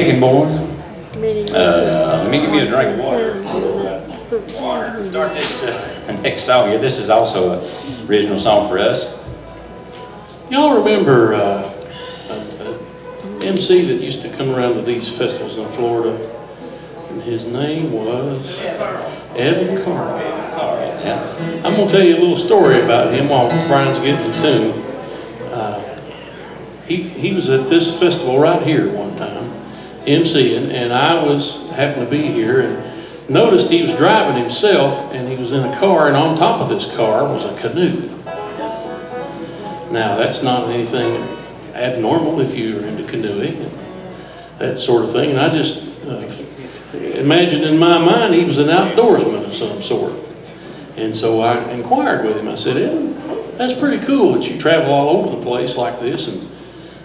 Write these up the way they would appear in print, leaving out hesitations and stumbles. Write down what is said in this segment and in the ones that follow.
Boys. Let me give you a drink of water. Start this next song here. This is also an original song for us. Y'all remember an MC that used to come around to these festivals in Florida, and his name was Evan Carl. Yeah. I'm going to tell you a little story about him while Brian's getting in tune. He was at this festival right here one time, MCing, and I happened to be here and noticed he was driving himself, and he was in a car, and on top of this car was a canoe. Now that's not anything abnormal if you're into canoeing and that sort of thing, and I just imagined in my mind he was an outdoorsman of some sort. And so I inquired with him. I said, Evan, that's pretty cool that you travel all over the place like this and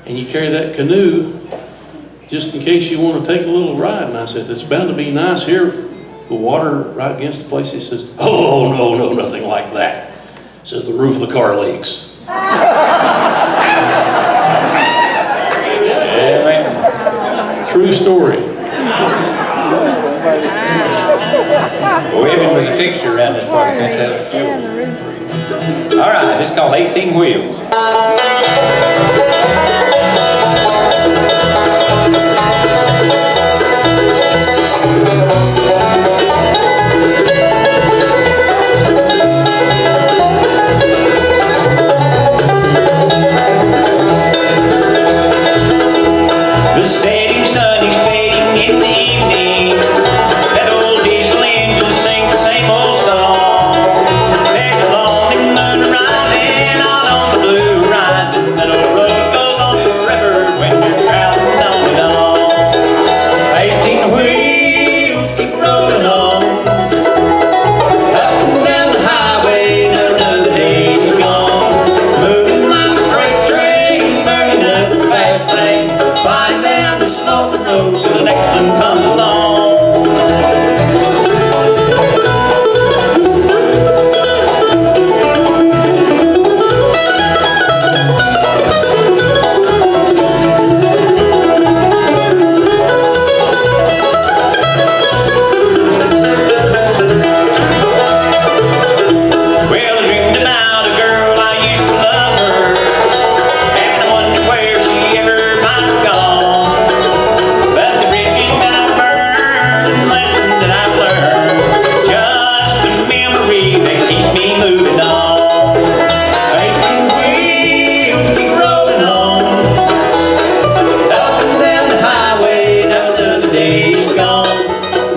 you carry that canoe just in case you want to take a little ride. And I said, it's bound to be nice here, the water right against the place. He says, oh, no, nothing like that. He says, the roof of the car leaks. True story. Well, Evan was a fixture around this part of the country. All right, this is called 18 Wheels. The setting sun is fading in the evening. That old diesel engine sings the same old song. There's a lonely moon rising out on the blue horizon. That old road goes on forever when you're traveling on and on. 18 wheels keep rolling on, up and down the highway, another day's gone. Moving like a freight train, burning up the fast lane. Flying down the sloping road till the next one comes along. Well, I dreamed about a girl I used to love her, and I wonder where she ever might have gone. But the bridges that I burned and the lesson that I've learned, just a memory that keeps me moving on. 18 wheels keep rolling on, up and down the highway, now another day's gone.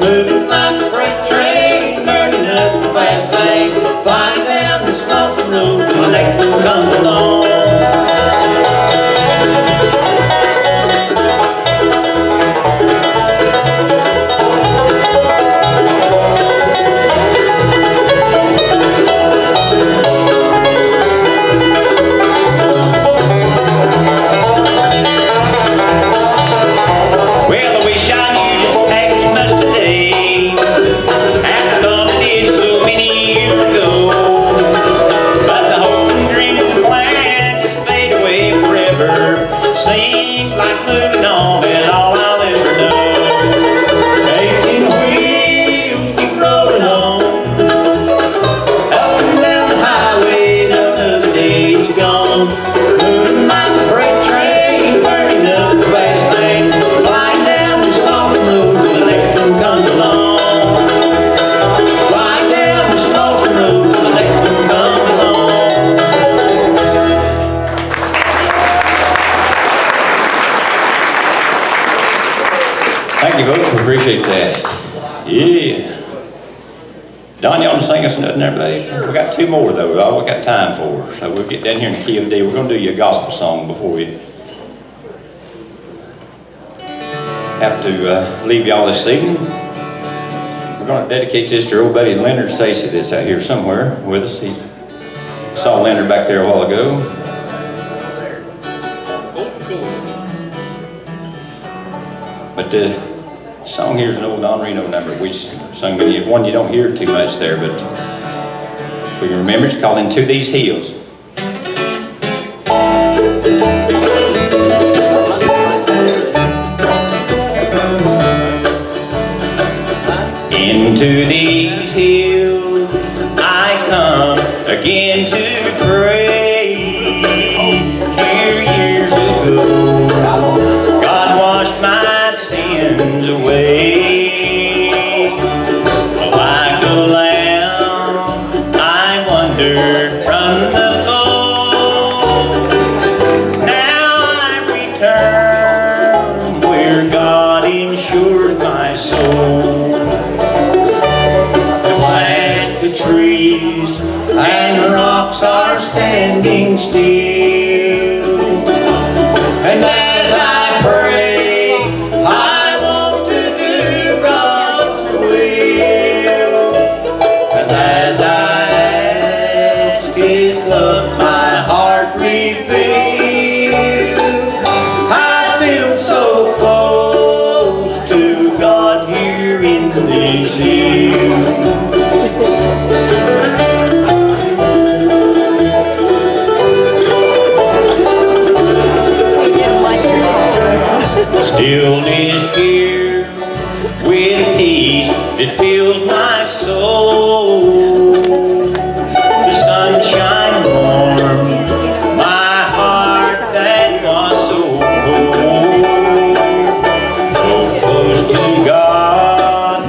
Moving like a freight train, burning up the fast lane, flying down the sloping road till the next one comes along. Well, I wish I knew just half as much today as I thought I did so many years ago. But the hope and dreams and plans just fade away forever. Seems like moving on is all I'll ever know. 18 wheels keep rolling on, up and down the highway, now another day's gone. Moving like a freight train, burning up the fast lane, flying down the sloping road till the next one comes along. Flying down the sloping road till the next one comes along. Thank you, folks. We appreciate that. Yeah. Don, you want to sing us nothing there, babe? We got two more, though, all we got time for. So we'll get down here in the key of D. We're going to do you a gospel song before we have to leave y'all this evening. We're going to dedicate this to our old buddy Leonard Stacy that's out here somewhere with us. He saw Leonard back there a while ago. But the song here is an old Don Reno number. We sung many, one you don't hear too much there, but if we can remember, it's called Into These Hills. Into these hills I come again to pray. Here years ago, God washed my sins away. Like a lamb, I wandered from the fold. Now I return where God insures my soul. The trees and rocks are standing still, and as I pray, I want to do God's will. And as I ask His love, my heart reveals. I feel so close to God here in these hills. Stillness here with peace that fills my soul. The sunshine warm my heart that was so cold. So close to God,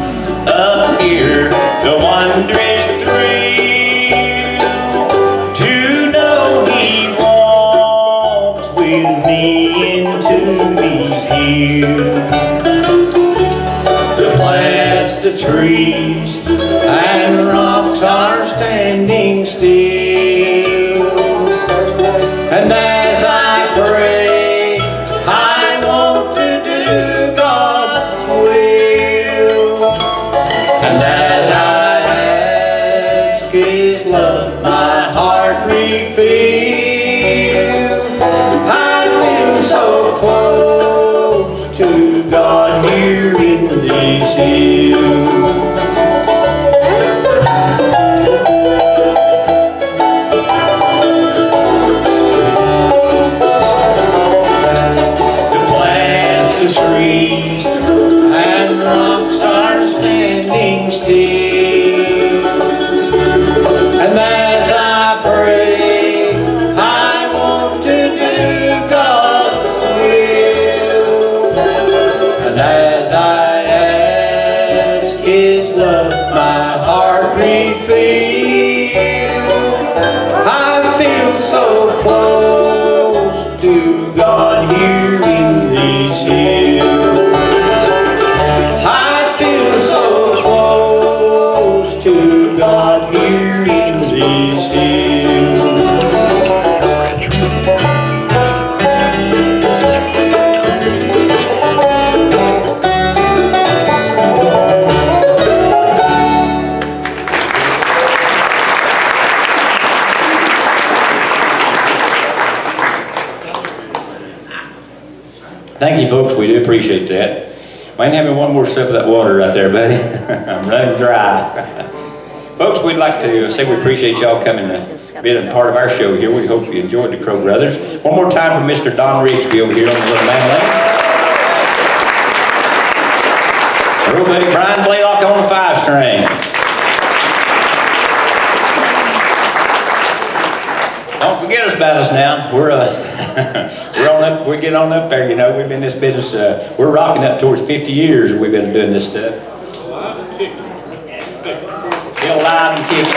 up here, the wondrous thrill to know He walks with me into these hills. The plants, the trees, and rocks are standing still. And as I pray, I want to do God's will. And as I ask His love, my heart reveals. I feel so close to God here in these hills. The plants, the trees, and rocks are standing still. And as I pray, I want to do God's will. And as I ask His love, my heart reveals. I feel so close to God here in these hills. I feel so close to God here in these hills. Thank you, folks. We do appreciate that. Mind having one more sip of that water right there, buddy? I'm running dry. Folks, we'd like to say we appreciate y'all coming to be a part of our show here. We hope you enjoyed the Crowe Brothers. One more time for Mr. Don Rigsby over here on the little mandolin. Our old buddy Brian Blaylock on the 5-string. Don't forget about us now. We're getting on up there, you know. We've been in this business, we're rocking up towards 50 years we've been doing this stuff. Alive and kicking. Still alive and kicking.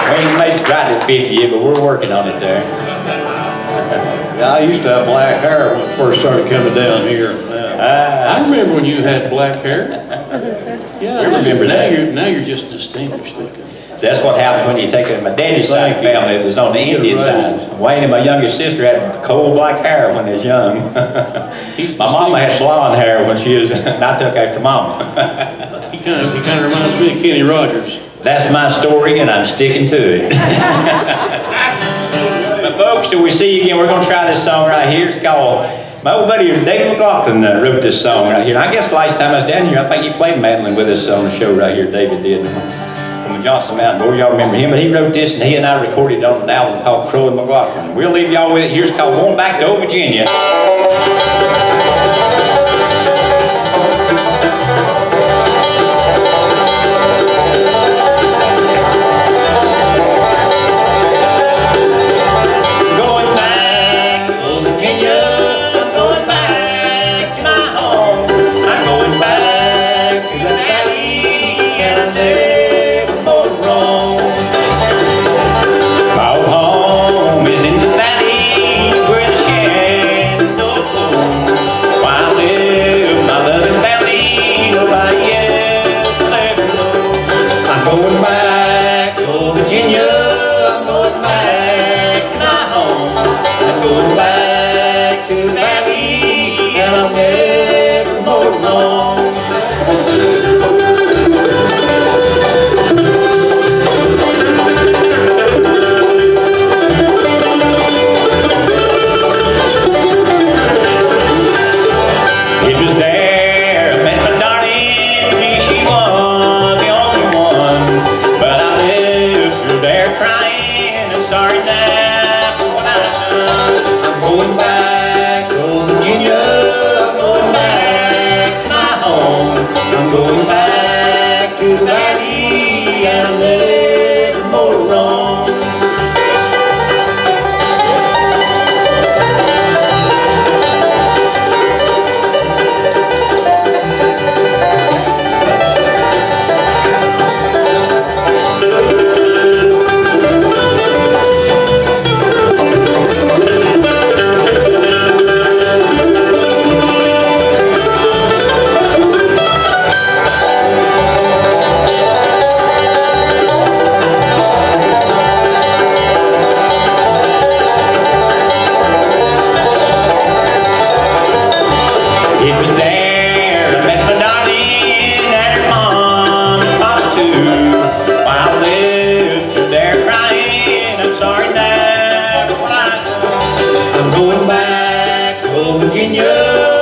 We ain't made it right at 50 yet, but we're working on it there. Yeah, I used to have black hair when I first started coming down here. I remember when you had black hair. Yeah, We remember that. Now you're just distinguished looking. That's what happened when you take my daddy's side of the family. It was on the Indian side. Wayne and my youngest sister had coal black hair when they was young. My mama had blonde hair when she was, and I took after mama. He kind of reminds me of Kenny Rogers. That's my story, and I'm sticking to it. But folks, till we see you again, we're going to try this song right here. It's called, my old buddy David McLaughlin wrote this song right here. And I guess last time I was down here, I think he played mandolin with us on the show right here, David did. From the Johnson Mountain Boys, y'all remember him, but he wrote this and he and I recorded it on an album called Crowe and McLaughlin. We'll leave y'all with it. Here's called Going Back to Old Virginia. I'll never more alone. It was there I met my darling, me she was the only one, but I left her there crying and sorry now for what I've done. I'm going back to old Virginia, I'm going back to my home, I'm going back to the valley and I'll never more roam. It was there I met my darling and her mom and papa too. While I left her there crying, I'm sorry now for what I've done. I'm going back to old Virginia.